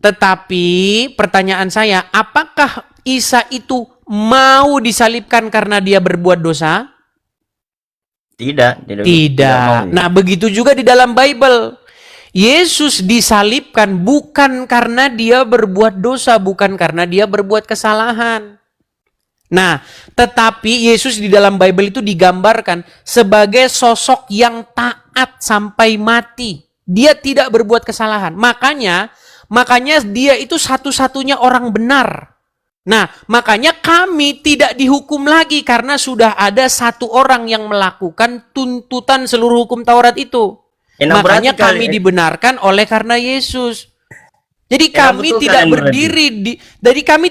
Tetapi pertanyaan saya, apakah Isa itu mau disalibkan karena dia berbuat dosa? Tidak Tidak. mau. Nah, begitu juga di dalam Bible. Yesus disalibkan bukan karena dia berbuat dosa, bukan karena dia berbuat kesalahan. Nah, tetapi Yesus di dalam Bible itu digambarkan sebagai sosok yang taat sampai mati. Dia tidak berbuat kesalahan. Makanya dia itu satu-satunya orang benar. Nah, makanya kami tidak dihukum lagi karena sudah ada satu orang yang melakukan tuntutan seluruh hukum Taurat itu. Makanya kami dibenarkan oleh karena Yesus. Jadi kami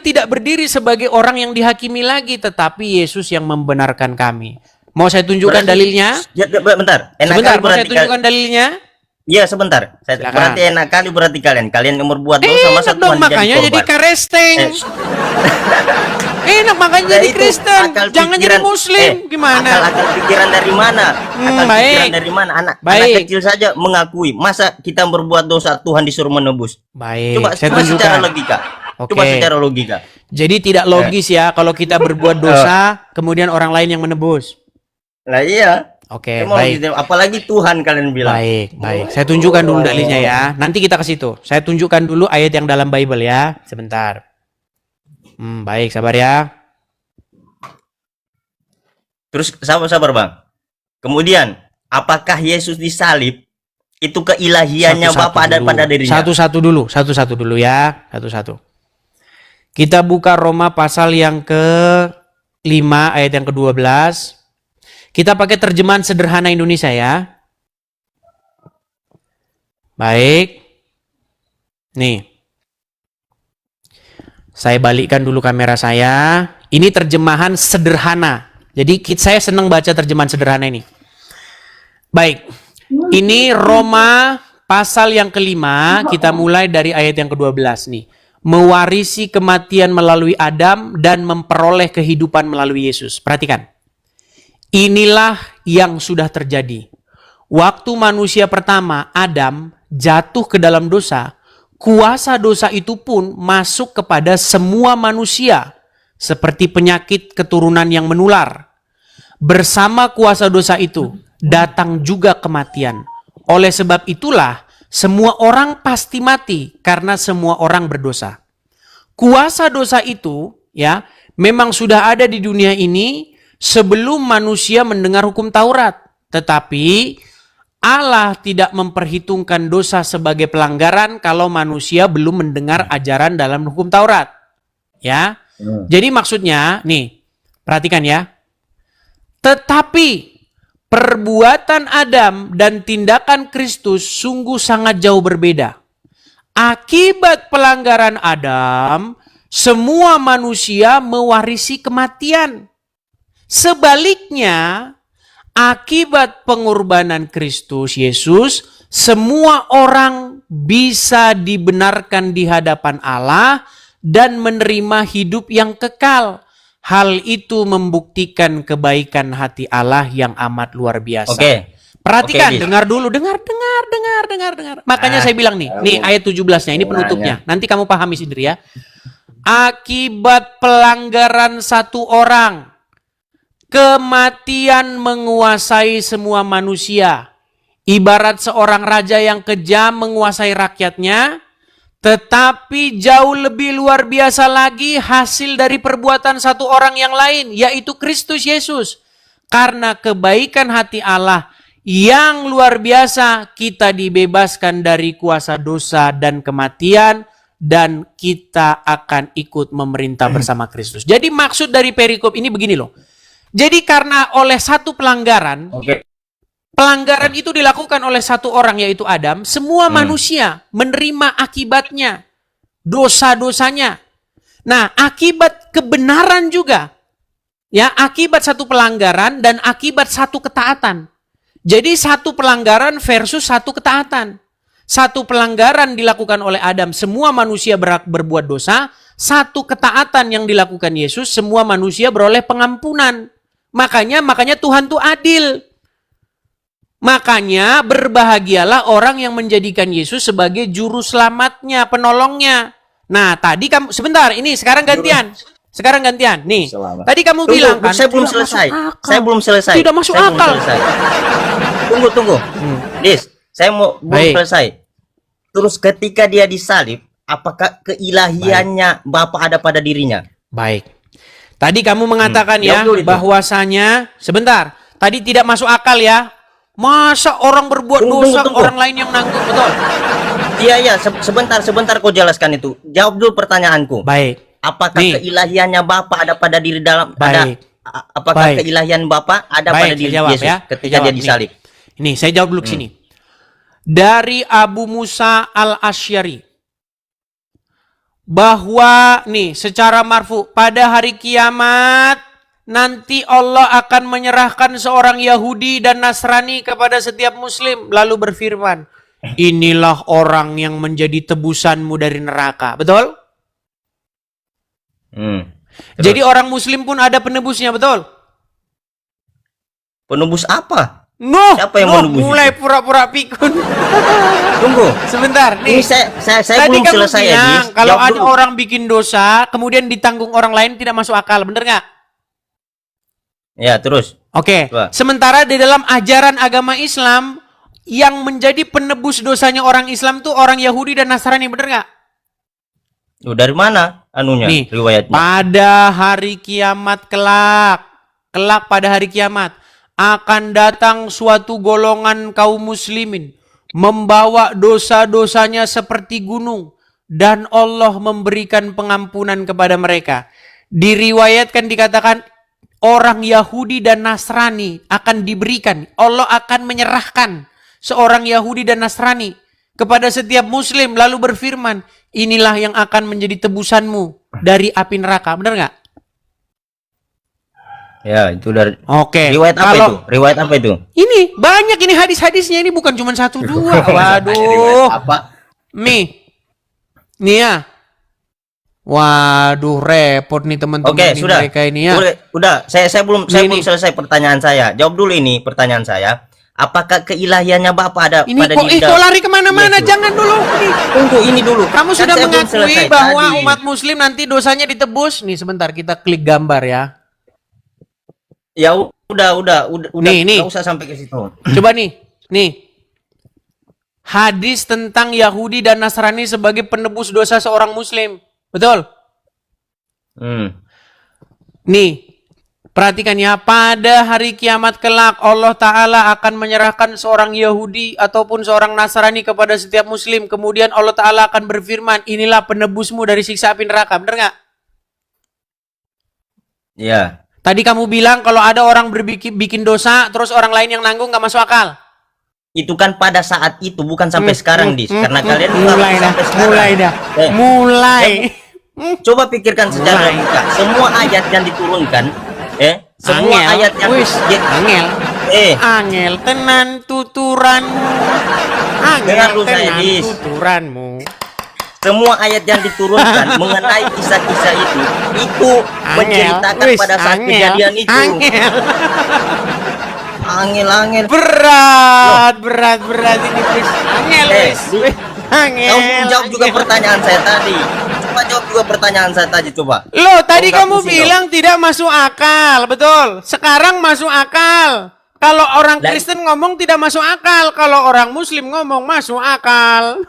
tidak berdiri sebagai orang yang dihakimi lagi, tetapi Yesus yang membenarkan kami. Mau saya tunjukkan dalilnya? Bentar. Mau saya tunjukkan dalilnya? Iya, sebentar. Berarti enak kali berarti kalian yang berbuat dosa masa Tuhan makanya jadi karesteng. Enak makanya jadi Kristen. Jangan jadi Muslim. Gimana? Akal pikiran dari mana? Pikiran dari mana? Anak kecil saja mengakui. Masa kita berbuat dosa Tuhan disuruh menebus? Baik. Coba secara logika. Coba secara logika. Jadi tidak logis ya kalau kita berbuat dosa kemudian orang lain yang menebus. Nah iya. Oke, baik. Apalagi Tuhan kalian bilang. Baik. Saya tunjukkan dulu dalilnya ya. Nanti kita ke situ. Saya tunjukkan dulu ayat yang dalam Bible ya. Sebentar. Baik, sabar ya. Terus sabar Bang. Kemudian, apakah Yesus disalib itu keilahiannya Bapa ada pada dirinya? Satu-satu dulu ya. Satu-satu. Kita buka Roma pasal yang ke-5 ayat yang ke-12. Kita pakai terjemahan sederhana Indonesia ya. Baik. Nih. Saya balikkan dulu kamera saya. Ini terjemahan sederhana. Jadi saya senang baca terjemahan sederhana ini. Baik. Ini Roma pasal yang ke-5. Kita mulai dari ayat yang ke-12 nih. Mewarisi kematian melalui Adam dan memperoleh kehidupan melalui Yesus. Perhatikan. Inilah yang sudah terjadi. Waktu manusia pertama, Adam, jatuh ke dalam dosa, kuasa dosa itu pun masuk kepada semua manusia, seperti penyakit keturunan yang menular. Bersama kuasa dosa itu, datang juga kematian. Oleh sebab itulah, semua orang pasti mati, karena semua orang berdosa. Kuasa dosa itu, ya, memang sudah ada di dunia ini, sebelum manusia mendengar hukum Taurat. Tetapi Allah tidak memperhitungkan dosa sebagai pelanggaran kalau manusia belum mendengar ajaran dalam hukum Taurat. Ya. Jadi maksudnya, nih, perhatikan ya. Tetapi perbuatan Adam dan tindakan Kristus sungguh sangat jauh berbeda. Akibat pelanggaran Adam, semua manusia mewarisi kematian. Sebaliknya, akibat pengorbanan Kristus Yesus, semua orang bisa dibenarkan di hadapan Allah dan menerima hidup yang kekal. Hal itu membuktikan kebaikan hati Allah yang amat luar biasa. Perhatikan, dengar dulu, dengar. Makanya saya bilang nih ayat 17-nya, ini penutupnya. Nanti kamu pahami sendiri ya. Akibat pelanggaran satu orang, kematian menguasai semua manusia. Ibarat seorang raja yang kejam menguasai rakyatnya, tetapi jauh lebih luar biasa lagi hasil dari perbuatan satu orang yang lain, yaitu Kristus Yesus. Karena kebaikan hati Allah yang luar biasa, kita dibebaskan dari kuasa dosa dan kematian, dan kita akan ikut memerintah bersama Kristus. Jadi maksud dari perikop ini begini loh. Jadi karena oleh satu pelanggaran, pelanggaran itu dilakukan oleh satu orang yaitu Adam, semua manusia menerima akibatnya, dosa-dosanya. Nah, akibat kebenaran juga, ya, akibat satu pelanggaran dan akibat satu ketaatan. Jadi satu pelanggaran versus satu ketaatan. Satu pelanggaran dilakukan oleh Adam, semua manusia berbuat dosa. Satu ketaatan yang dilakukan Yesus, semua manusia beroleh pengampunan. Makanya Tuhan tuh adil. Makanya berbahagialah orang yang menjadikan Yesus sebagai juru selamatnya, penolongnya. Nah, tadi kamu sebentar, ini sekarang gantian. Sekarang gantian. Nih. Selamat. Tadi kamu Tunggu, bilang kan saya belum tidak selesai. masuk akal. Saya belum selesai. Tidak masuk Saya belum akal. selesai. Tunggu. Dis, saya belum Baik. selesai. Terus ketika dia disalib, apakah keilahiannya Bapa ada pada dirinya? Baik. Tadi kamu mengatakan ya jawab dulu itu. bahwasanya sebentar. Tadi tidak masuk akal ya. Masa orang berbuat dosa Tunggu. orang lain yang nanggung, betul? Iya, sebentar kau jelaskan itu. Jawab dulu pertanyaanku. Baik. Apakah Nih. keilahiannya Bapa ada pada diri dalam Baik. apakah Baik. keilahian Bapa ada Baik, pada saya diri jawab Yesus ya. ketika Saya dia jawab. disalib? Ini saya jawab dulu ke sini. Dari Abu Musa al-Asy'ari bahwa nih secara marfu pada hari kiamat nanti Allah akan menyerahkan seorang Yahudi dan Nasrani kepada setiap muslim lalu berfirman, inilah orang yang menjadi tebusanmu dari neraka. Betul? Terus, Jadi orang muslim pun ada penebusnya, betul? penebus apa? No, Siapa yang menebus mulai itu? pura-pura pikun. Tunggu. Sebentar, Ini nih. saya Tadi belum kamu selesai ya, bilang Dis. kalau Jawab ada dulu. orang bikin dosa, kemudian ditanggung orang lain tidak masuk akal, bener nggak? Ya, terus. Oke. Coba. Sementara di dalam ajaran agama Islam yang menjadi penebus dosanya orang Islam tuh orang Yahudi dan Nasrani, bener nggak? Dari mana anunya? Nih, Riwayatnya. pada hari kiamat kelak pada hari kiamat akan datang suatu golongan kaum muslimin membawa dosa-dosanya seperti gunung dan Allah memberikan pengampunan kepada mereka. Diriwayatkan dikatakan orang Yahudi dan Nasrani akan diberikan, Allah akan menyerahkan seorang Yahudi dan Nasrani kepada setiap muslim lalu berfirman, inilah yang akan menjadi tebusanmu dari api neraka. Benar nggak? Ya, itu dari Oke. riwayat apa Kalau itu? Riwayat apa itu? ini banyak ini hadis-hadisnya, ini bukan cuma satu dua. Waduh. Riwayat apa? Nih ya. Waduh, repot nih teman-teman Oke, nih sudah. mereka ini ya. Udah, saya belum Nih. selesai pertanyaan saya. Jawab dulu ini pertanyaan saya. Apakah keilahiannya Bapa ada Ini pada kok diri kok lari kemana-mana? Yesus? Jangan dulu. Nih. Tunggu ini dulu. Kamu Kan sudah saya belum mengakui selesai bahwa tadi. umat muslim nanti dosanya ditebus. Nih sebentar kita klik gambar ya. Ya udah. Nih. Nggak usah sampai ke situ. Coba nih. Hadis tentang Yahudi dan Nasrani sebagai penebus dosa seorang muslim. Betul? Nih. Perhatikan ya, pada hari kiamat kelak Allah Ta'ala akan menyerahkan seorang Yahudi ataupun seorang Nasrani kepada setiap muslim. Kemudian Allah Ta'ala akan berfirman, inilah penebusmu dari siksa api neraka. Bener nggak? Iya. Tadi kamu bilang kalau ada orang bikin dosa, terus orang lain yang nanggung nggak masuk akal. Itu kan pada saat itu, bukan sampai sekarang, Dis. Karena kalian mulai dah, sampai sekarang. mulai dah, Eh, mulai. Coba pikirkan secara logika. Semua ayat yang diturunkan, semua Angel, ayat yang wis, angel, angel tenan tuturanmu, Dengar angel dulu saya, tenan Dis. tuturanmu. semua ayat yang diturunkan mengenai kisah-kisah itu menceritakan wis, pada saat angel, kejadian itu. angel. Angel. Berat ini wis, angel, wis, wis, angel. Kamu jawab juga angel. pertanyaan saya tadi. Coba jawab juga pertanyaan saya tadi, coba. Loh, tadi nggak kamu pusing, bilang tidak masuk akal, betul? Sekarang masuk akal. Kalau orang Lah- Kristen ngomong tidak masuk akal, kalau orang Muslim ngomong masuk akal.